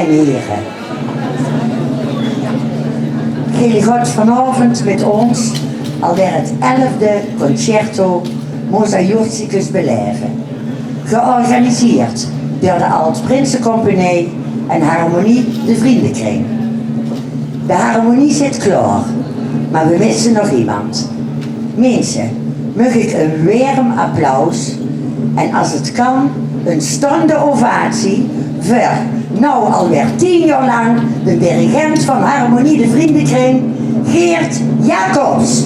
en heren. Jullie gaat vanavond met ons alweer het 11e concerto Mosaïoticus beleven. Georganiseerd door de Alt-Prinsencompagnie en Harmonie de Vriendenkring. De harmonie zit klaar, maar we missen nog iemand. Mensen, mag ik een warm applaus en als het kan een staande ovatie voor, nou alweer 10 jaar lang, de dirigent van Harmonie de Vriendenkring, Geert Jacobs.